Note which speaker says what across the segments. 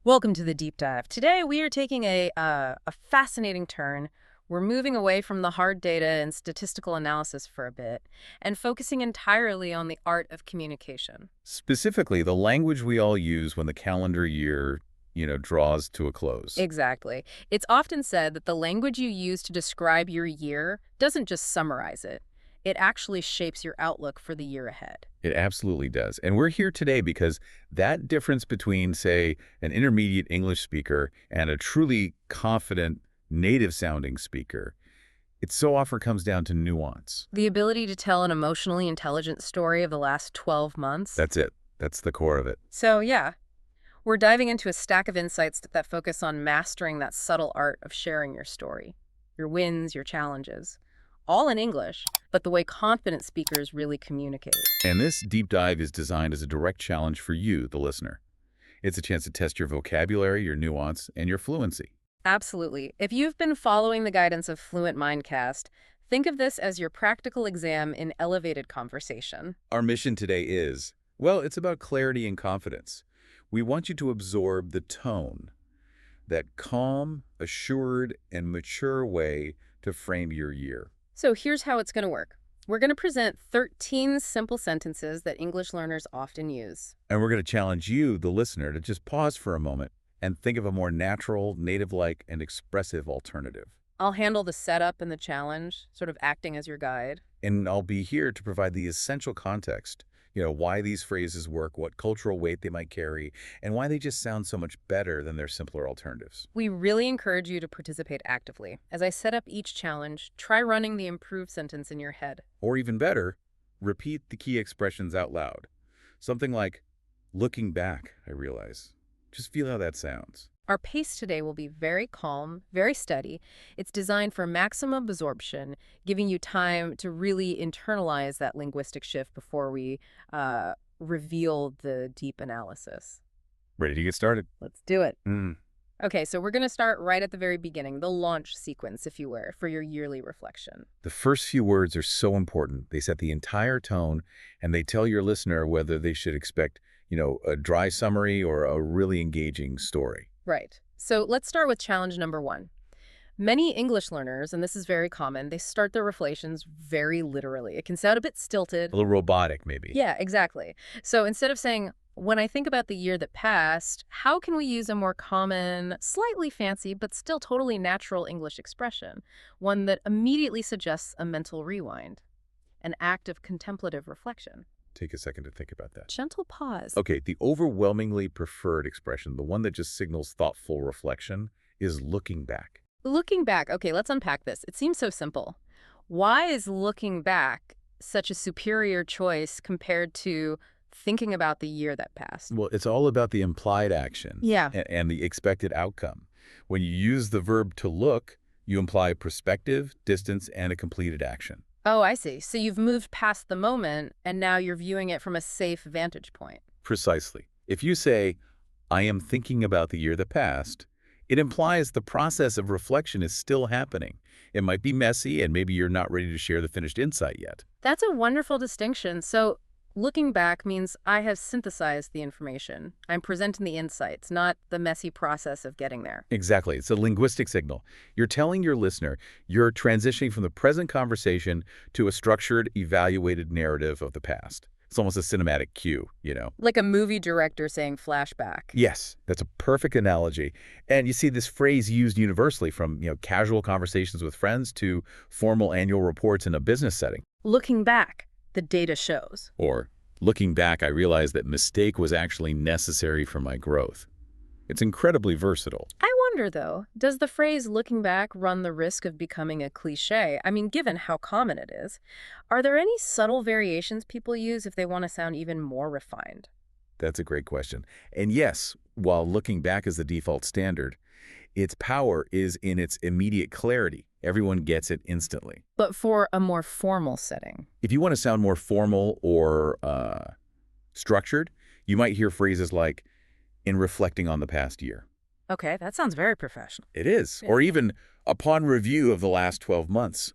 Speaker 1: Welcome to the deep dive. Today we are taking a fascinating turn. We're moving away from the hard data and statistical analysis for a bit and focusing entirely on the art of communication.
Speaker 2: Specifically, the language we all use when the calendar year, draws to a close.
Speaker 1: Exactly. It's often said that the language you use to describe your year doesn't just summarize it. It actually shapes your outlook for the year ahead.
Speaker 2: It absolutely does. And we're here today because that difference between, say, an intermediate English speaker and a truly confident native-sounding speaker, it so often comes down to nuance.
Speaker 1: The ability to tell an emotionally intelligent story of the last 12 months.
Speaker 2: That's it. That's the core of it.
Speaker 1: So, yeah, we're diving into a stack of insights that focus on mastering that subtle art of sharing your story, your wins, your challenges, all in English, but the way confident speakers really communicate.
Speaker 2: And this deep dive is designed as a direct challenge for you, the listener. It's a chance to test your vocabulary, your nuance, and your fluency.
Speaker 1: Absolutely. If you've been following the guidance of Fluent Mindcast, think of this as your practical exam in elevated conversation.
Speaker 2: Our mission today is, well, it's about clarity and confidence. We want you to absorb the tone, that calm, assured, and mature way to frame your year.
Speaker 1: So here's how it's going to work. We're going to present 13 simple sentences that English learners often use.
Speaker 2: And we're going to challenge you, the listener, to just pause for a moment and think of a more natural, native-like, and expressive alternative.
Speaker 1: I'll handle the setup and the challenge, sort of acting as your guide.
Speaker 2: And I'll be here to provide the essential context, why these phrases work, what cultural weight they might carry, and why they just sound so much better than their simpler alternatives.
Speaker 1: We really encourage you to participate actively. As I set up each challenge, try running the improved sentence in your head.
Speaker 2: Or even better, repeat the key expressions out loud. Something like, looking back, I realize. Just feel how that sounds.
Speaker 1: Our pace today will be very calm, very steady. It's designed for maximum absorption, giving you time to really internalize that linguistic shift before we reveal the deep analysis.
Speaker 2: Ready to get started?
Speaker 1: Let's do it.
Speaker 2: Mm.
Speaker 1: Okay, so we're going to start right at the very beginning, the launch sequence, if you will, for your yearly reflection.
Speaker 2: The first few words are so important. They set the entire tone, and they tell your listener whether they should expect, a dry summary or a really engaging story.
Speaker 1: Right. So let's start with challenge number 1. Many English learners, and this is very common, they start their reflections very literally. It can sound a bit stilted.
Speaker 2: A little robotic, maybe.
Speaker 1: Yeah, exactly. So instead of saying, when I think about the year that passed, how can we use a more common, slightly fancy, but still totally natural English expression? One that immediately suggests a mental rewind, an act of contemplative reflection.
Speaker 2: Take a second to think about that.
Speaker 1: Gentle pause.
Speaker 2: Okay, the overwhelmingly preferred expression, the one that just signals thoughtful reflection, is looking back.
Speaker 1: Looking back. Okay, let's unpack this. It seems so simple. Why is looking back such a superior choice compared to thinking about the year that passed?
Speaker 2: Well, it's all about the implied action
Speaker 1: Yeah.
Speaker 2: and the expected outcome. When you use the verb to look, you imply perspective, distance, and a completed action.
Speaker 1: Oh, I see. So you've moved past the moment, and now you're viewing it from a safe vantage point.
Speaker 2: Precisely. If you say, I am thinking about the year that passed, it implies the process of reflection is still happening. It might be messy, and maybe you're not ready to share the finished insight yet.
Speaker 1: That's a wonderful distinction. So looking back means I have synthesized the information. I'm presenting the insights, not the messy process of getting there.
Speaker 2: Exactly. It's a linguistic signal. You're telling your listener you're transitioning from the present conversation to a structured, evaluated narrative of the past. It's almost a cinematic cue,
Speaker 1: Like a movie director saying flashback.
Speaker 2: Yes, that's a perfect analogy. And you see this phrase used universally from, casual conversations with friends to formal annual reports in a business setting.
Speaker 1: Looking back, the data shows.
Speaker 2: Or, looking back, I realized that mistake was actually necessary for my growth. It's incredibly versatile.
Speaker 1: I wonder, though, does the phrase looking back run the risk of becoming a cliche? I mean, given how common it is, are there any subtle variations people use if they want to sound even more refined?
Speaker 2: That's a great question. And yes, while looking back is the default standard, its power is in its immediate clarity. Everyone gets it instantly.
Speaker 1: But for a more formal setting.
Speaker 2: If you want to sound more formal or structured, you might hear phrases like, in reflecting on the past year.
Speaker 1: Okay, that sounds very professional.
Speaker 2: It is.
Speaker 1: Yeah.
Speaker 2: Or even upon review of the last 12 months.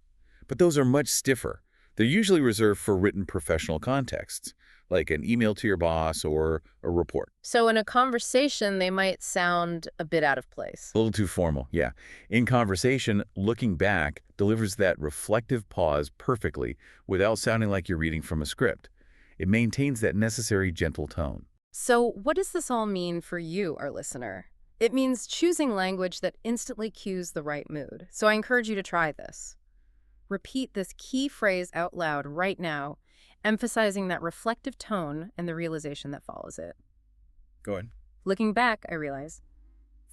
Speaker 2: But those are much stiffer. They're usually reserved for written professional contexts, like an email to your boss or a report.
Speaker 1: So in a conversation, they might sound a bit out of place.
Speaker 2: A little too formal, yeah. In conversation, looking back delivers that reflective pause perfectly without sounding like you're reading from a script. It maintains that necessary gentle tone.
Speaker 1: So what does this all mean for you, our listener? It means choosing language that instantly cues the right mood. So I encourage you to try this. Repeat this key phrase out loud right now, emphasizing that reflective tone and the realization that follows it.
Speaker 2: Go ahead.
Speaker 1: Looking back, I realize,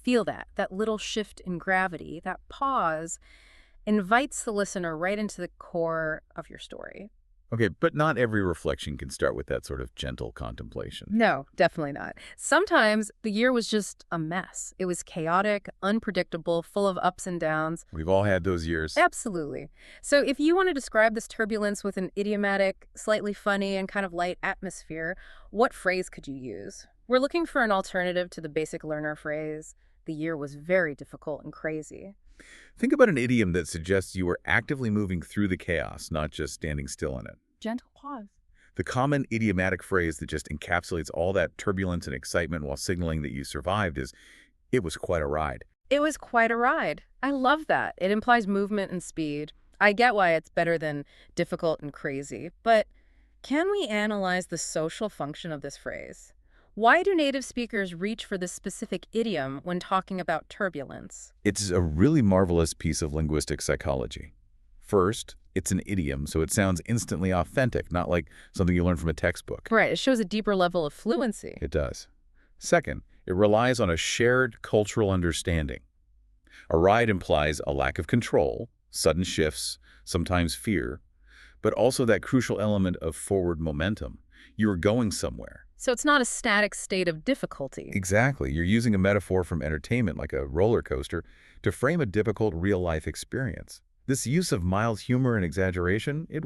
Speaker 1: feel that little shift in gravity, that pause invites the listener right into the core of your story.
Speaker 2: Okay, but not every reflection can start with that sort of gentle contemplation.
Speaker 1: No, definitely not. Sometimes the year was just a mess. It was chaotic, unpredictable, full of ups and downs.
Speaker 2: We've all had those years.
Speaker 1: Absolutely. So if you want to describe this turbulence with an idiomatic, slightly funny, and kind of light atmosphere, what phrase could you use? We're looking for an alternative to the basic learner phrase, the year was very difficult and crazy.
Speaker 2: Think about an idiom that suggests you are actively moving through the chaos, not just standing still in it.
Speaker 1: Gentle pause.
Speaker 2: The common idiomatic phrase that just encapsulates all that turbulence and excitement while signaling that you survived is, "It was quite a ride."
Speaker 1: It was quite a ride. I love that. It implies movement and speed. I get why it's better than difficult and crazy, but can we analyze the social function of this phrase? Why do native speakers reach for this specific idiom when talking about turbulence?
Speaker 2: It's a really marvelous piece of linguistic psychology. First, it's an idiom, so it sounds instantly authentic, not like something you learn from a textbook.
Speaker 1: Right, it shows a deeper level of fluency.
Speaker 2: It does. Second, it relies on a shared cultural understanding. A ride implies a lack of control, sudden shifts, sometimes fear, but also that crucial element of forward momentum. You're going somewhere.
Speaker 1: So it's not a static state of difficulty.
Speaker 2: Exactly. You're using a metaphor from entertainment, like a roller coaster, to frame a difficult real-life experience. This use of mild humor and exaggeration, it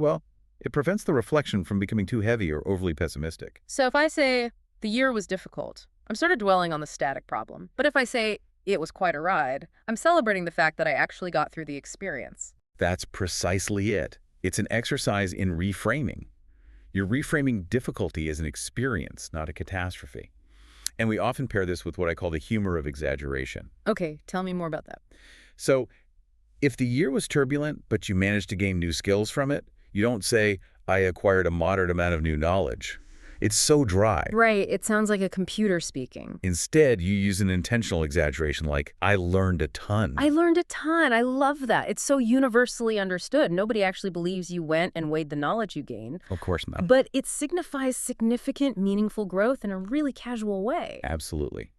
Speaker 2: prevents the reflection from becoming too heavy or overly pessimistic.
Speaker 1: So if I say, the year was difficult, I'm sort of dwelling on the static problem. But if I say, it was quite a ride, I'm celebrating the fact that I actually got through the experience.
Speaker 2: That's precisely it. It's an exercise in reframing. You're reframing difficulty as an experience, not a catastrophe. And we often pair this with what I call the humor of exaggeration.
Speaker 1: Okay, tell me more about that.
Speaker 2: So, if the year was turbulent, but you managed to gain new skills from it, you don't say, "I acquired a moderate amount of new knowledge." It's so dry.
Speaker 1: Right, it sounds like a computer speaking.
Speaker 2: Instead, you use an intentional exaggeration like, "I learned a ton."
Speaker 1: I learned a ton. I love that. It's so universally understood. Nobody actually believes you went and weighed the knowledge you gained.
Speaker 2: Of course not.
Speaker 1: But it signifies significant, meaningful growth in a really casual way.
Speaker 2: Absolutely.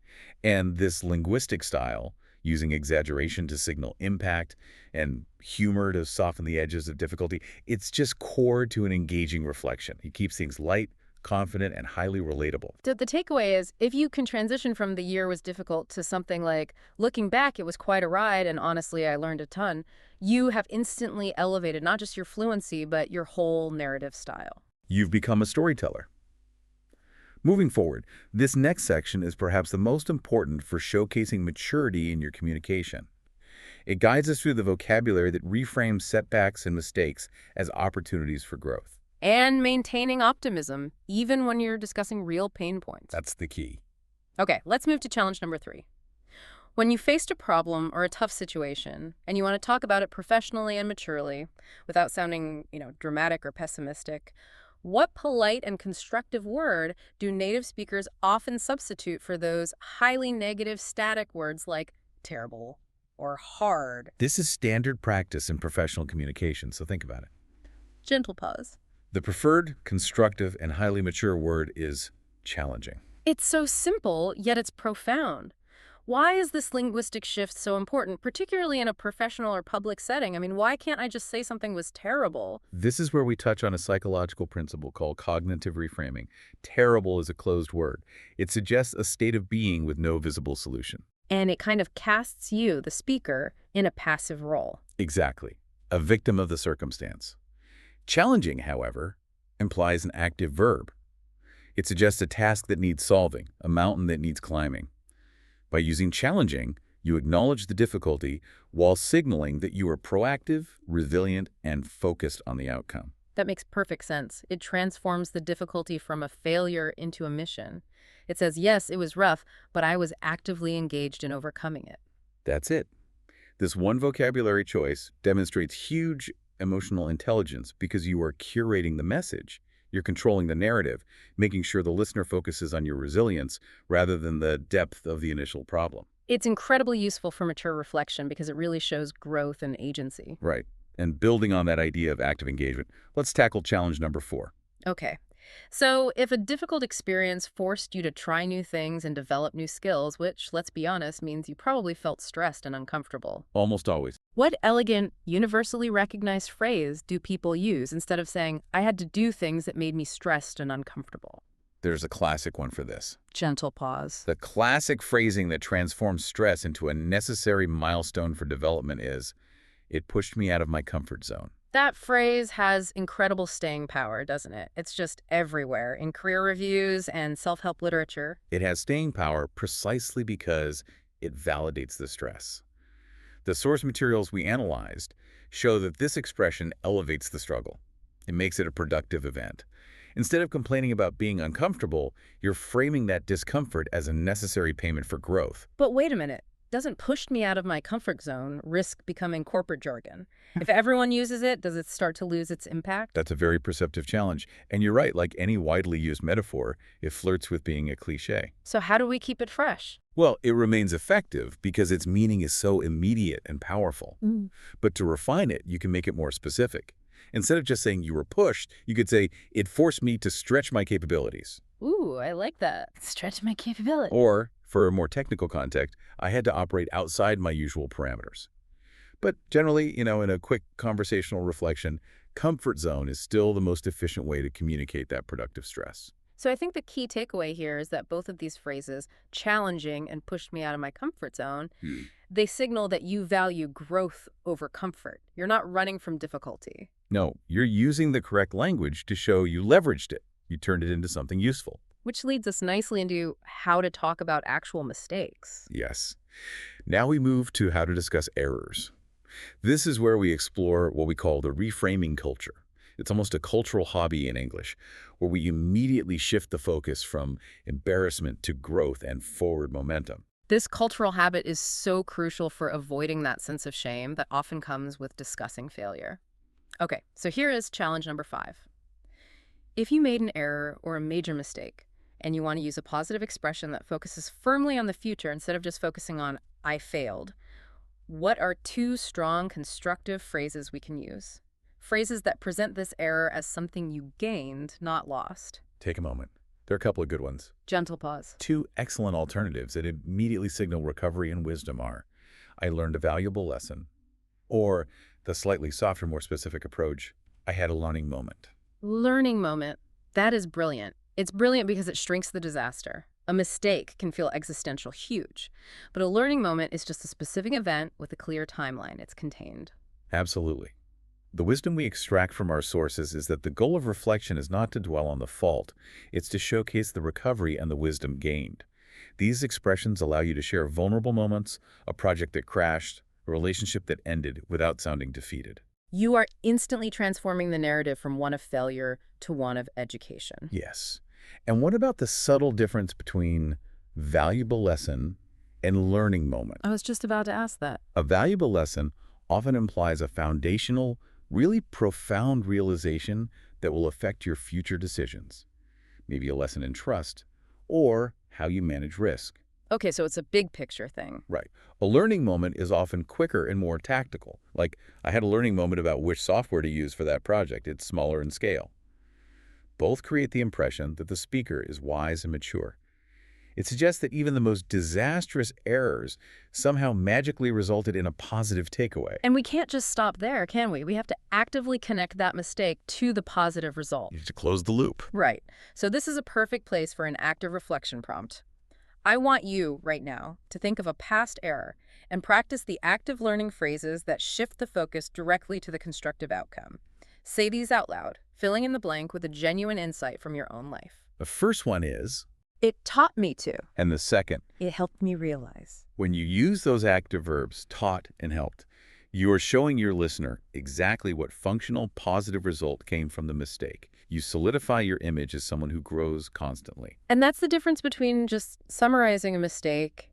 Speaker 2: And this linguistic style, using exaggeration to signal impact and humor to soften the edges of difficulty, it's just core to an engaging reflection. It keeps things light, confident, and highly relatable.
Speaker 1: So the takeaway is, if you can transition from the year was difficult to something like, looking back, it was quite a ride, and honestly, I learned a ton, you have instantly elevated not just your fluency, but your whole narrative style.
Speaker 2: You've become a storyteller. Moving forward, this next section is perhaps the most important for showcasing maturity in your communication. It guides us through the vocabulary that reframes setbacks and mistakes as opportunities for growth.
Speaker 1: And maintaining optimism, even when you're discussing real pain points.
Speaker 2: That's the key.
Speaker 1: Okay, let's move to challenge number 3. When you faced a problem or a tough situation, and you want to talk about it professionally and maturely, without sounding, dramatic or pessimistic, what polite and constructive word do native speakers often substitute for those highly negative static words like terrible or hard?
Speaker 2: This is standard practice in professional communication, so think about it.
Speaker 1: Gentle pause.
Speaker 2: The preferred, constructive, and highly mature word is challenging.
Speaker 1: It's so simple, yet it's profound. Why is this linguistic shift so important, particularly in a professional or public setting? I mean, why can't I just say something was terrible?
Speaker 2: This is where we touch on a psychological principle called cognitive reframing. Terrible is a closed word. It suggests a state of being with no visible solution.
Speaker 1: And it kind of casts you, the speaker, in a passive role.
Speaker 2: Exactly. A victim of the circumstance. Challenging, however, implies an active verb. It suggests a task that needs solving, a mountain that needs climbing. By using challenging, you acknowledge the difficulty while signaling that you are proactive, resilient, and focused on the outcome.
Speaker 1: That makes perfect sense. It transforms the difficulty from a failure into a mission. It says, yes, it was rough, but I was actively engaged in overcoming it.
Speaker 2: That's it. This one vocabulary choice demonstrates huge emotional intelligence because you are curating the message. You're controlling the narrative, making sure the listener focuses on your resilience rather than the depth of the initial problem.
Speaker 1: It's incredibly useful for mature reflection because it really shows growth and agency.
Speaker 2: Right. And building on that idea of active engagement, let's tackle challenge number 4.
Speaker 1: Okay. So, if a difficult experience forced you to try new things and develop new skills, which, let's be honest, means you probably felt stressed and uncomfortable,
Speaker 2: Almost always.
Speaker 1: what elegant, universally recognized phrase do people use instead of saying, I had to do things that made me stressed and uncomfortable?
Speaker 2: There's a classic one for this.
Speaker 1: Gentle pause.
Speaker 2: The classic phrasing that transforms stress into a necessary milestone for development is, it pushed me out of my comfort zone.
Speaker 1: That phrase has incredible staying power, doesn't it? It's just everywhere in career reviews and self-help literature.
Speaker 2: It has staying power precisely because it validates the stress. The source materials we analyzed show that this expression elevates the struggle. It makes it a productive event. Instead of complaining about being uncomfortable, you're framing that discomfort as a necessary payment for growth.
Speaker 1: But wait a minute. Doesn't pushed me out of my comfort zone risk becoming corporate jargon? If everyone uses it, does it start to lose its impact?
Speaker 2: That's a very perceptive challenge. And you're right, like any widely used metaphor, it flirts with being a cliché.
Speaker 1: So how do we keep it fresh?
Speaker 2: Well, it remains effective because its meaning is so immediate and powerful. But to refine it, you can make it more specific. Instead of just saying you were pushed, you could say, it forced me to stretch my capabilities.
Speaker 1: Ooh, I like that. Stretch my capability.
Speaker 2: Or, for a more technical context, I had to operate outside my usual parameters. But generally, in a quick conversational reflection, comfort zone is still the most efficient way to communicate that productive stress.
Speaker 1: So I think the key takeaway here is that both of these phrases, challenging and pushed me out of my comfort zone, they signal that you value growth over comfort. You're not running from difficulty.
Speaker 2: No, you're using the correct language to show you leveraged it. You turned it into something useful.
Speaker 1: Which leads us nicely into how to talk about actual mistakes.
Speaker 2: Yes. Now we move to how to discuss errors. This is where we explore what we call the reframing culture. It's almost a cultural hobby in English, where we immediately shift the focus from embarrassment to growth and forward momentum.
Speaker 1: This cultural habit is so crucial for avoiding that sense of shame that often comes with discussing failure. Okay, so here is challenge number 5. If you made an error or a major mistake, and you want to use a positive expression that focuses firmly on the future instead of just focusing on, I failed, what are 2 strong, constructive phrases we can use? Phrases that present this error as something you gained, not lost.
Speaker 2: Take a moment. There are a couple of good ones.
Speaker 1: Gentle pause.
Speaker 2: 2 excellent alternatives that immediately signal recovery and wisdom are, I learned a valuable lesson, or the slightly softer, more specific approach, I had a learning moment.
Speaker 1: Learning moment. That is brilliant. It's brilliant because it shrinks the disaster. A mistake can feel existential huge, but a learning moment is just a specific event with a clear timeline. It's contained.
Speaker 2: Absolutely. The wisdom we extract from our sources is that the goal of reflection is not to dwell on the fault, it's to showcase the recovery and the wisdom gained. These expressions allow you to share vulnerable moments, a project that crashed, a relationship that ended without sounding defeated.
Speaker 1: You are instantly transforming the narrative from one of failure to one of education.
Speaker 2: Yes. And what about the subtle difference between valuable lesson and learning moment?
Speaker 1: I was just about to ask that.
Speaker 2: A valuable lesson often implies a foundational, really profound realization that will affect your future decisions. Maybe a lesson in trust or how you manage risk.
Speaker 1: Okay, so it's a big picture thing.
Speaker 2: Right. A learning moment is often quicker and more tactical. Like, I had a learning moment about which software to use for that project. It's smaller in scale. Both create the impression that the speaker is wise and mature. It suggests that even the most disastrous errors somehow magically resulted in a positive takeaway.
Speaker 1: And we can't just stop there, can we? We have to actively connect that mistake to the positive result.
Speaker 2: You have to close the loop.
Speaker 1: Right. So this is a perfect place for an active reflection prompt. I want you, right now, to think of a past error and practice the active learning phrases that shift the focus directly to the constructive outcome. Say these out loud, filling in the blank with a genuine insight from your own life.
Speaker 2: The first one is,
Speaker 1: It taught me to.
Speaker 2: and the second.
Speaker 1: It helped me realize.
Speaker 2: When you use those active verbs, taught and helped, You are showing your listener exactly what functional positive result came from the mistake. You solidify your image as someone who grows constantly.
Speaker 1: And that's the difference between just summarizing a mistake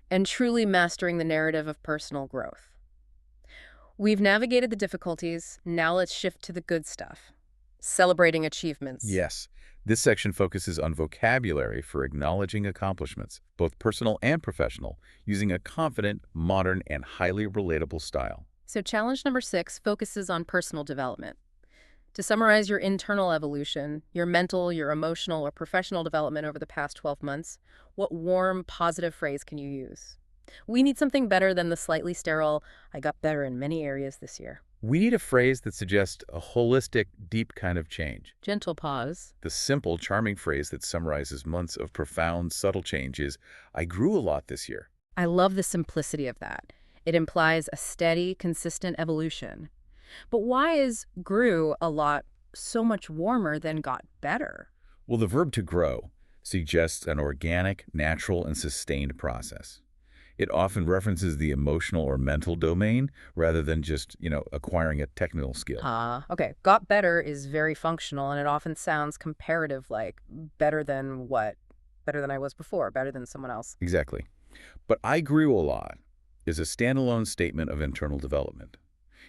Speaker 1: and truly mastering the narrative of personal growth. We've navigated the difficulties. Now let's shift to the good stuff. Celebrating achievements.
Speaker 2: Yes, this section focuses on vocabulary for acknowledging accomplishments, both personal and professional, using a confident, modern, and highly relatable style.
Speaker 1: So challenge number 6 focuses on personal development. To summarize your internal evolution, your mental, your emotional, or professional development over the past 12 months, what warm, positive phrase can you use? We need something better than the slightly sterile, I got better in many areas this year.
Speaker 2: We need a phrase that suggests a holistic, deep kind of change.
Speaker 1: Gentle pause.
Speaker 2: The simple, charming phrase that summarizes months of profound, subtle change is, I grew a lot this year.
Speaker 1: I love the simplicity of that. It implies a steady, consistent evolution. But why is grew a lot so much warmer than got better?
Speaker 2: Well, the verb to grow suggests an organic, natural, and sustained process. It often references the emotional or mental domain rather than just, acquiring a technical skill.
Speaker 1: Okay. Got better is very functional, and it often sounds comparative, like better than what? Better than I was before, better than someone else.
Speaker 2: Exactly. But I grew a lot is a standalone statement of internal development.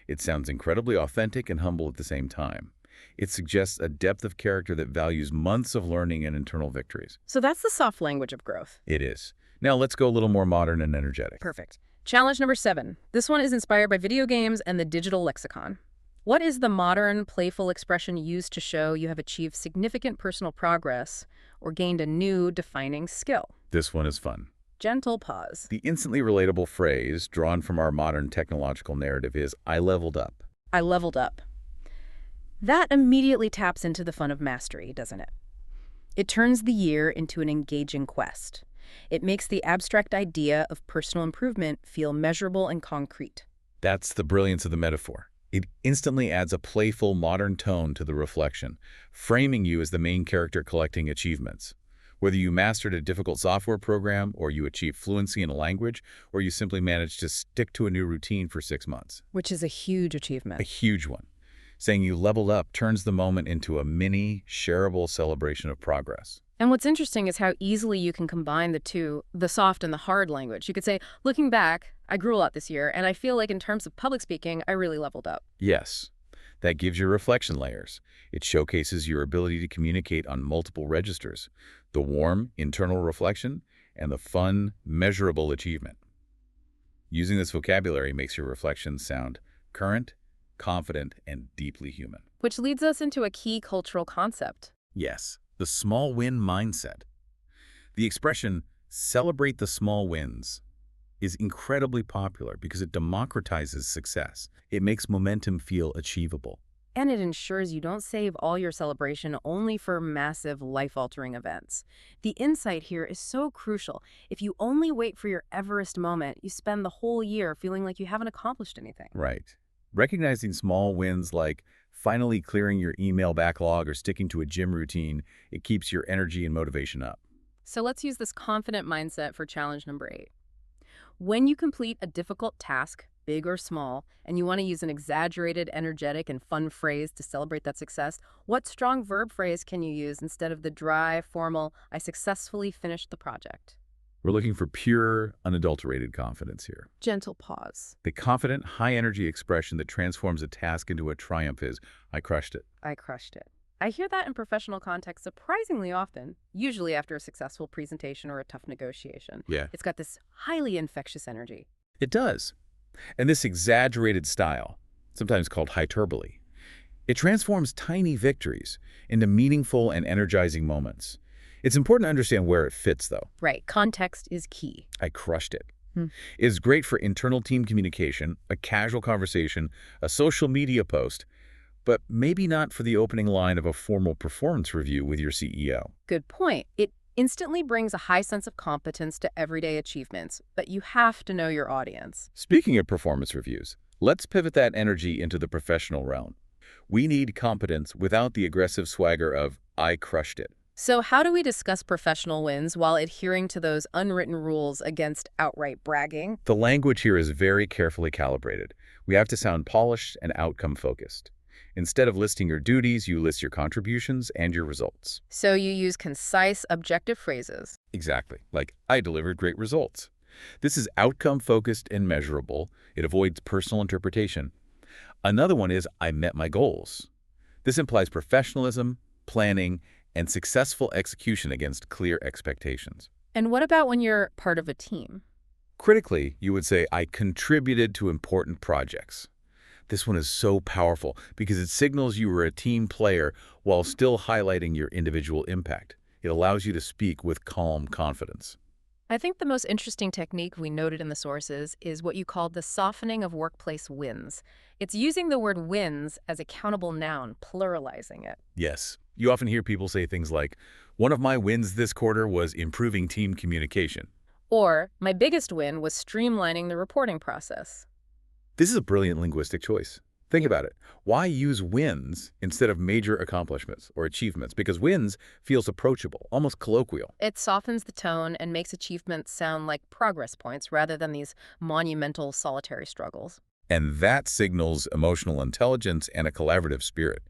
Speaker 2: It sounds incredibly authentic and humble at the same time. It suggests a depth of character that values months of learning and internal victories.
Speaker 1: So that's the soft language of growth.
Speaker 2: It is. Now let's go a little more modern and energetic.
Speaker 1: Perfect. Challenge number 7. This one is inspired by video games and the digital lexicon. What is the modern, playful expression used to show you have achieved significant personal progress or gained a new defining skill?
Speaker 2: This one is fun.
Speaker 1: Gentle pause.
Speaker 2: The instantly relatable phrase drawn from our modern technological narrative is, I leveled up.
Speaker 1: I leveled up. That immediately taps into the fun of mastery, doesn't it? It turns the year into an engaging quest. It makes the abstract idea of personal improvement feel measurable and concrete.
Speaker 2: That's the brilliance of the metaphor. It instantly adds a playful, modern tone to the reflection, framing you as the main character collecting achievements. Whether you mastered a difficult software program, or you achieved fluency in a language, or you simply managed to stick to a new routine for 6 months.
Speaker 1: Which is a huge achievement.
Speaker 2: A huge one. Saying you leveled up turns the moment into a mini, shareable celebration of progress.
Speaker 1: And what's interesting is how easily you can combine the two, the soft and the hard language. You could say, looking back, I grew a lot this year, and I feel like in terms of public speaking, I really leveled up.
Speaker 2: Yes. That gives you reflection layers. It showcases your ability to communicate on multiple registers, the warm, internal reflection, and the fun, measurable achievement. Using this vocabulary makes your reflections sound current, confident, and deeply human.
Speaker 1: Which leads us into a key cultural concept.
Speaker 2: Yes, the small win mindset. The expression, celebrate the small wins, is incredibly popular because it democratizes success. It makes momentum feel achievable.
Speaker 1: And it ensures you don't save all your celebration only for massive, life-altering events. The insight here is so crucial. If you only wait for your Everest moment, you spend the whole year feeling like you haven't accomplished anything.
Speaker 2: Right. Recognizing small wins like finally clearing your email backlog or sticking to a gym routine, it keeps your energy and motivation up.
Speaker 1: So let's use this confident mindset for challenge number 8. When you complete a difficult task, big or small, and you want to use an exaggerated, energetic, and fun phrase to celebrate that success, what strong verb phrase can you use instead of the dry, formal, I successfully finished the project?
Speaker 2: We're looking for pure, unadulterated confidence here.
Speaker 1: Gentle pause.
Speaker 2: The confident, high-energy expression that transforms a task into a triumph is, I crushed it.
Speaker 1: I crushed it. I hear that in professional context surprisingly often, usually after a successful presentation or a tough negotiation.
Speaker 2: Yeah.
Speaker 1: It's got this highly infectious energy.
Speaker 2: It does. And this exaggerated style, sometimes called hyperbole, it transforms tiny victories into meaningful and energizing moments. It's important to understand where it fits, though.
Speaker 1: Right. Context is key.
Speaker 2: I crushed it. It's great for internal team communication, a casual conversation, a social media post, but maybe not for the opening line of a formal performance review with your CEO.
Speaker 1: Good point. It instantly brings a high sense of competence to everyday achievements, but you have to know your audience.
Speaker 2: Speaking of performance reviews, let's pivot that energy into the professional realm. We need competence without the aggressive swagger of, I crushed it.
Speaker 1: So how do we discuss professional wins while adhering to those unwritten rules against outright bragging?
Speaker 2: The language here is very carefully calibrated. We have to sound polished and outcome-focused. Instead of listing your duties, you list your contributions and your results.
Speaker 1: So you use concise, objective phrases.
Speaker 2: Exactly. Like, I delivered great results. This is outcome-focused and measurable. It avoids personal interpretation. Another one is, I met my goals. This implies professionalism, planning, and successful execution against clear expectations.
Speaker 1: And what about when you're part of a team?
Speaker 2: Critically, you would say, I contributed to important projects. This one is so powerful because it signals you were a team player while still highlighting your individual impact. It allows you to speak with calm confidence.
Speaker 1: I think the most interesting technique we noted in the sources is what you called the softening of workplace wins. It's using the word wins as a countable noun, pluralizing it.
Speaker 2: Yes, you often hear people say things like, one of my wins this quarter was improving team communication.
Speaker 1: Or, my biggest win was streamlining the reporting process.
Speaker 2: This is a brilliant linguistic choice. Think about it. Why use wins instead of major accomplishments or achievements? Because wins feels approachable, almost colloquial.
Speaker 1: It softens the tone and makes achievements sound like progress points rather than these monumental solitary struggles.
Speaker 2: And that signals emotional intelligence and a collaborative spirit.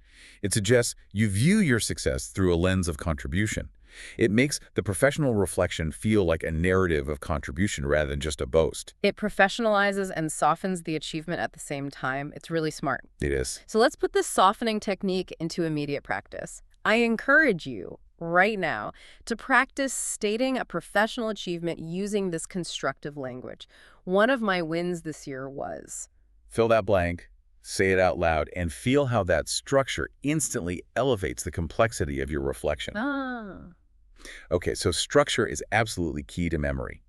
Speaker 2: It suggests you view your success through a lens of contribution. It makes the professional reflection feel like a narrative of contribution rather than just a boast.
Speaker 1: It professionalizes and softens the achievement at the same time. It's really smart.
Speaker 2: It is.
Speaker 1: So let's put this softening technique into immediate practice. I encourage you right now to practice stating a professional achievement using this constructive language. One of my wins this year was...
Speaker 2: Fill that blank, say it out loud, and feel how that structure instantly elevates the complexity of your reflection. Okay, so structure is absolutely key to memory.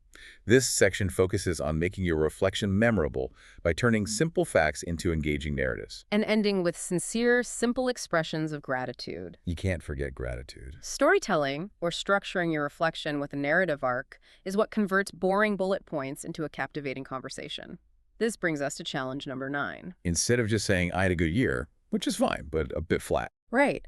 Speaker 2: This section focuses on making your reflection memorable by turning simple facts into engaging narratives.
Speaker 1: And ending with sincere, simple expressions of gratitude.
Speaker 2: You can't forget gratitude.
Speaker 1: Storytelling, or structuring your reflection with a narrative arc, is what converts boring bullet points into a captivating conversation. This brings us to challenge number 9.
Speaker 2: Instead of just saying, I had a good year, which is fine, but a bit flat.
Speaker 1: Right.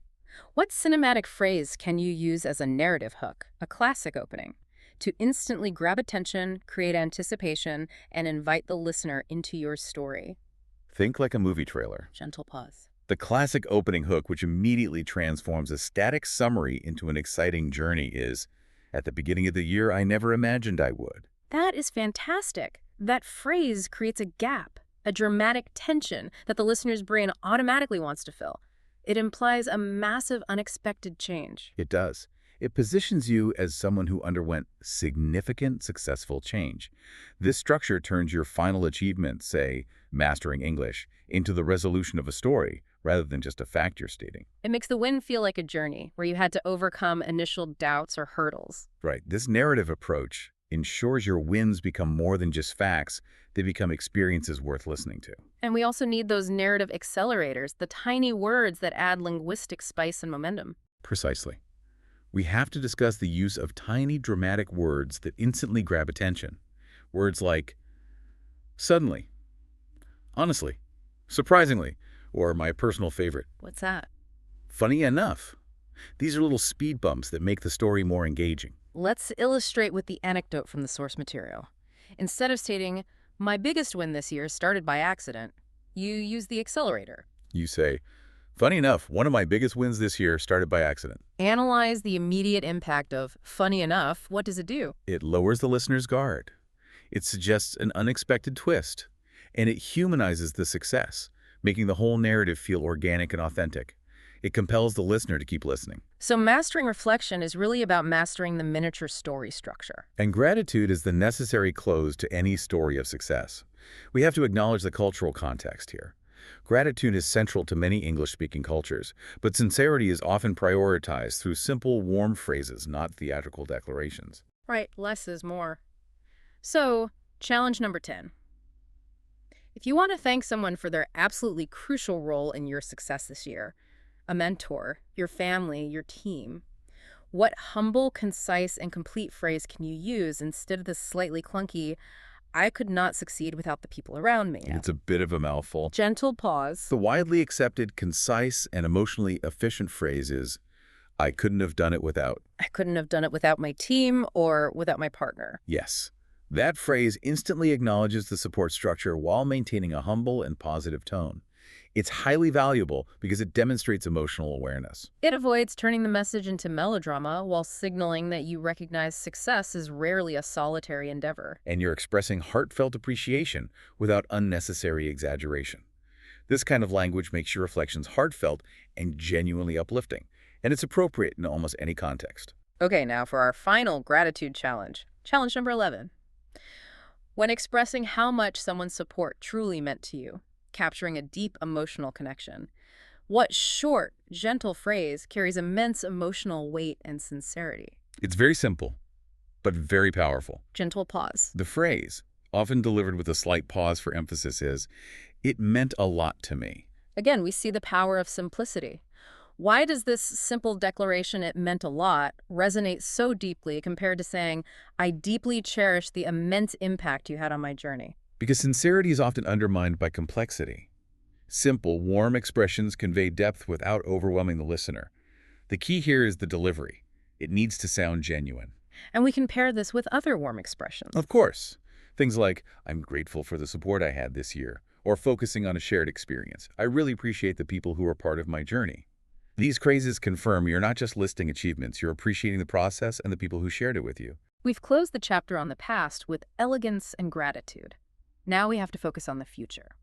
Speaker 1: What cinematic phrase can you use as a narrative hook, a classic opening, to instantly grab attention, create anticipation, and invite the listener into your story?
Speaker 2: Think like a movie trailer.
Speaker 1: Gentle pause.
Speaker 2: The classic opening hook, which immediately transforms a static summary into an exciting journey, is, at the beginning of the year, I never imagined I would.
Speaker 1: That is fantastic. That phrase creates a gap, a dramatic tension that the listener's brain automatically wants to fill. It implies a massive, unexpected change.
Speaker 2: It does. It positions you as someone who underwent significant, successful change. This structure turns your final achievement, say, mastering English, into the resolution of a story, rather than just a fact you're stating.
Speaker 1: It makes the win feel like a journey, where you had to overcome initial doubts or hurdles.
Speaker 2: Right. This narrative approach ensures your wins become more than just facts. They become experiences worth listening to.
Speaker 1: And we also need those narrative accelerators, the tiny words that add linguistic spice and momentum.
Speaker 2: Precisely. We have to discuss the use of tiny dramatic words that instantly grab attention. Words like suddenly, honestly, surprisingly, or my personal favorite,
Speaker 1: What's that?
Speaker 2: funny enough. These are little speed bumps that make the story more engaging.
Speaker 1: Let's illustrate with the anecdote from the source material. Instead of stating, my biggest win this year started by accident, you use the accelerator.
Speaker 2: You say, funny enough, one of my biggest wins this year started by accident.
Speaker 1: Analyze the immediate impact of funny enough. What does it do?
Speaker 2: It lowers the listener's guard. It suggests an unexpected twist, and it humanizes the success, making the whole narrative feel organic and authentic. It compels the listener to keep listening.
Speaker 1: So mastering reflection is really about mastering the miniature story structure.
Speaker 2: And gratitude is the necessary close to any story of success. We have to acknowledge the cultural context here. Gratitude is central to many English-speaking cultures, but sincerity is often prioritized through simple, warm phrases, not theatrical declarations.
Speaker 1: Right, less is more. So, challenge number 10. If you want to thank someone for their absolutely crucial role in your success this year, a mentor, your family, your team, what humble, concise, and complete phrase can you use instead of the slightly clunky, I could not succeed without the people around me?
Speaker 2: It's a bit of a mouthful.
Speaker 1: Gentle pause.
Speaker 2: The widely accepted, concise, and emotionally efficient phrase is, I couldn't have done it without.
Speaker 1: I couldn't have done it without my team or without my partner.
Speaker 2: Yes, That phrase instantly acknowledges the support structure while maintaining a humble and positive tone. It's highly valuable because it demonstrates emotional awareness.
Speaker 1: It avoids turning the message into melodrama while signaling that you recognize success is rarely a solitary endeavor.
Speaker 2: And you're expressing heartfelt appreciation without unnecessary exaggeration. This kind of language makes your reflections heartfelt and genuinely uplifting, and it's appropriate in almost any context.
Speaker 1: Okay, now for our final gratitude challenge. Challenge number 11. When expressing how much someone's support truly meant to you, capturing a deep emotional connection, what short, gentle phrase carries immense emotional weight and sincerity?
Speaker 2: It's very simple, but very powerful.
Speaker 1: Gentle pause.
Speaker 2: The phrase, often delivered with a slight pause for emphasis, is, "It meant a lot to me."
Speaker 1: Again, we see the power of simplicity. Why does this simple declaration, "it meant a lot," resonate so deeply compared to saying, "I deeply cherish the immense impact you had on my journey"?
Speaker 2: Because sincerity is often undermined by complexity. Simple, warm expressions convey depth without overwhelming the listener. The key here is the delivery. It needs to sound genuine.
Speaker 1: And we can pair this with other warm expressions.
Speaker 2: Of course. Things like, "I'm grateful for the support I had this year," or focusing on a shared experience. "I really appreciate the people who are part of my journey." These phrases confirm you're not just listing achievements, you're appreciating the process and the people who shared it with you.
Speaker 1: We've closed the chapter on the past with elegance and gratitude. Now we have to focus on the future.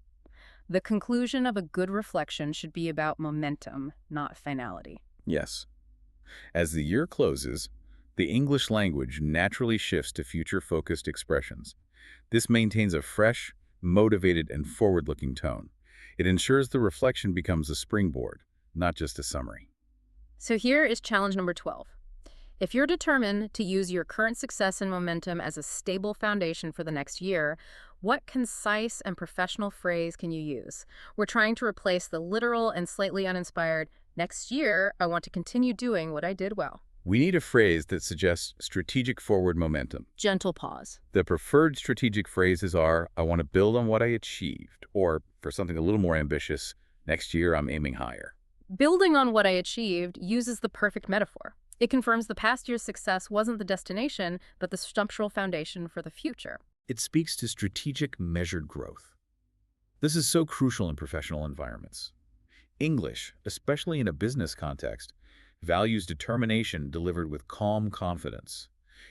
Speaker 1: The conclusion of a good reflection should be about momentum, not finality.
Speaker 2: Yes. As the year closes, the English language naturally shifts to future-focused expressions. This maintains a fresh, motivated, and forward-looking tone. It ensures the reflection becomes a springboard, not just a summary.
Speaker 1: So here is challenge number 12. If you're determined to use your current success and momentum as a stable foundation for the next year, what concise and professional phrase can you use? We're trying to replace the literal and slightly uninspired, "Next year, I want to continue doing what I did well."
Speaker 2: We need a phrase that suggests strategic forward momentum.
Speaker 1: Gentle pause.
Speaker 2: The preferred strategic phrases are, "I want to build on what I achieved," or, for something a little more ambitious, "Next year, I'm aiming higher."
Speaker 1: Building on what I achieved uses the perfect metaphor. It confirms the past year's success wasn't the destination, but the structural foundation for the future.
Speaker 2: It speaks to strategic, measured growth. This is so crucial in professional environments. English, especially in a business context, values determination delivered with calm confidence.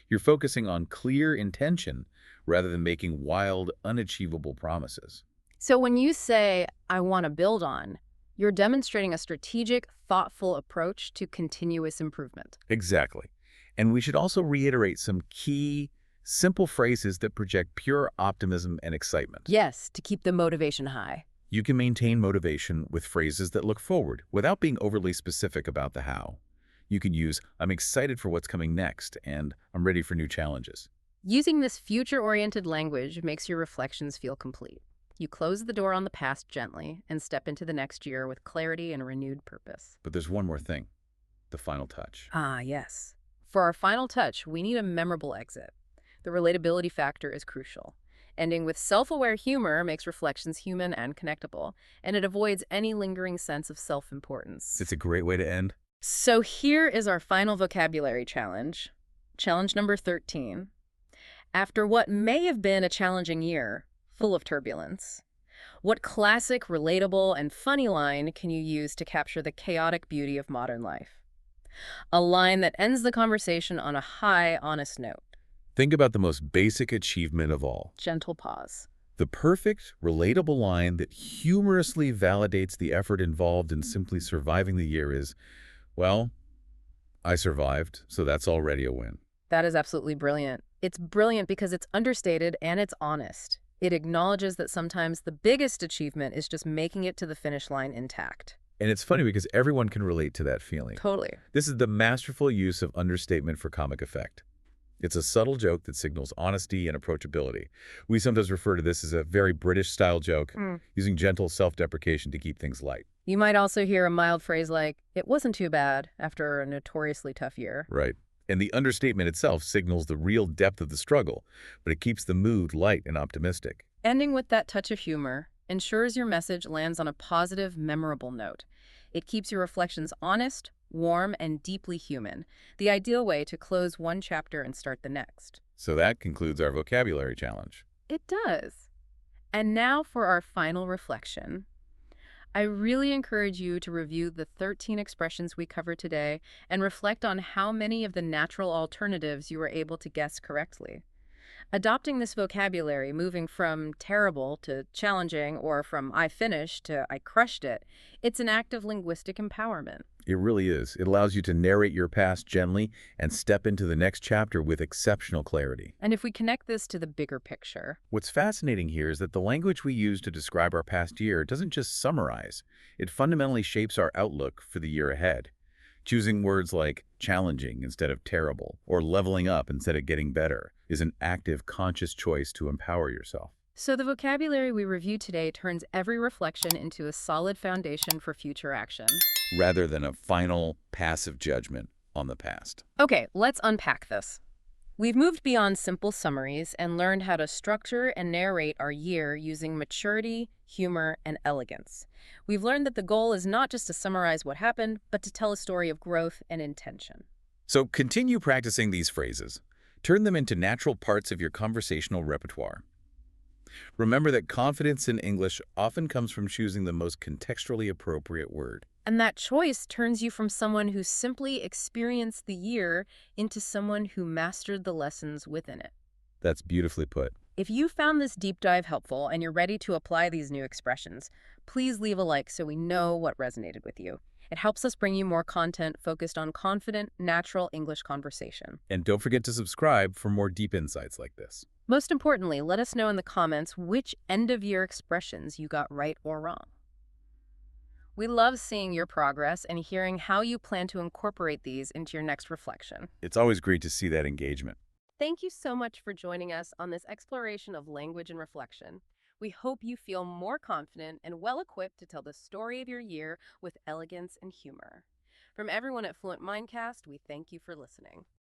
Speaker 2: You're focusing on clear intention rather than making wild, unachievable promises.
Speaker 1: So when you say, "I want to build on," you're demonstrating a strategic, thoughtful approach to continuous improvement.
Speaker 2: Exactly. And we should also reiterate some key, simple phrases that project pure optimism and excitement.
Speaker 1: Yes, to keep the motivation high.
Speaker 2: You can maintain motivation with phrases that look forward without being overly specific about the how. You can use, "I'm excited for what's coming next," and "I'm ready for new challenges."
Speaker 1: Using this future-oriented language makes your reflections feel complete. You close the door on the past gently and step into the next year with clarity and renewed purpose.
Speaker 2: But there's one more thing, the final touch.
Speaker 1: Ah, yes. For our final touch, we need a memorable exit. The relatability factor is crucial. Ending with self-aware humor makes reflections human and connectable, and it avoids any lingering sense of self-importance.
Speaker 2: It's a great way to end.
Speaker 1: So here is our final vocabulary challenge. Challenge number 13. After what may have been a challenging year, full of turbulence, what classic, relatable, and funny line can you use to capture the chaotic beauty of modern life? A line that ends the conversation on a high, honest note.
Speaker 2: Think about the most basic achievement of all.
Speaker 1: Gentle pause.
Speaker 2: The perfect, relatable line that humorously validates the effort involved in simply surviving the year is, "Well, I survived, so that's already a win."
Speaker 1: That is absolutely brilliant. It's brilliant because it's understated and it's honest. It acknowledges that sometimes the biggest achievement is just making it to the finish line intact.
Speaker 2: And it's funny because everyone can relate to that feeling.
Speaker 1: Totally.
Speaker 2: This is the masterful use of understatement for comic effect. It's a subtle joke that signals honesty and approachability. We sometimes refer to this as a very British-style joke, using gentle self-deprecation to keep things light.
Speaker 1: You might also hear a mild phrase like, "It wasn't too bad after a notoriously tough year."
Speaker 2: Right. And the understatement itself signals the real depth of the struggle, but it keeps the mood light and optimistic.
Speaker 1: Ending with that touch of humor ensures your message lands on a positive, memorable note. It keeps your reflections honest, warm, and deeply human, the ideal way to close one chapter and start the next.
Speaker 2: So that concludes our vocabulary challenge.
Speaker 1: It does. And now for our final reflection. I really encourage you to review the 13 expressions we covered today and reflect on how many of the natural alternatives you were able to guess correctly. Adopting this vocabulary, moving from terrible to challenging or from I finished to I crushed it, it's an act of linguistic empowerment.
Speaker 2: It really is. It allows you to narrate your past gently and step into the next chapter with exceptional clarity.
Speaker 1: And if we connect this to the bigger picture,
Speaker 2: What's fascinating here is that the language we use to describe our past year doesn't just summarize, it fundamentally shapes our outlook for the year ahead. Choosing words like challenging instead of terrible or leveling up instead of getting better is an active, conscious choice to empower yourself.
Speaker 1: so the vocabulary we reviewed today turns every reflection into a solid foundation for future action.
Speaker 2: Rather than a final, passive judgment on the past.
Speaker 1: Okay, let's unpack this. We've moved beyond simple summaries and learned how to structure and narrate our year using maturity, humor, and elegance. We've learned that the goal is not just to summarize what happened, but to tell a story of growth and intention.
Speaker 2: So continue practicing these phrases. Turn them into natural parts of your conversational repertoire. Remember that confidence in English often comes from choosing the most contextually appropriate word.
Speaker 1: And that choice turns you from someone who simply experienced the year into someone who mastered the lessons within it.
Speaker 2: That's beautifully put.
Speaker 1: If you found this deep dive helpful and you're ready to apply these new expressions, please leave a like so we know what resonated with you. It helps us bring you more content focused on confident, natural English conversation.
Speaker 2: And don't forget to subscribe for more deep insights like this.
Speaker 1: Most importantly, let us know in the comments which end-of-year expressions you got right or wrong. We love seeing your progress and hearing how you plan to incorporate these into your next reflection.
Speaker 2: It's always great to see that engagement.
Speaker 1: Thank you so much for joining us on this exploration of language and reflection. We hope you feel more confident and well-equipped to tell the story of your year with elegance and humor. From everyone at Fluent Mindcast, we thank you for listening.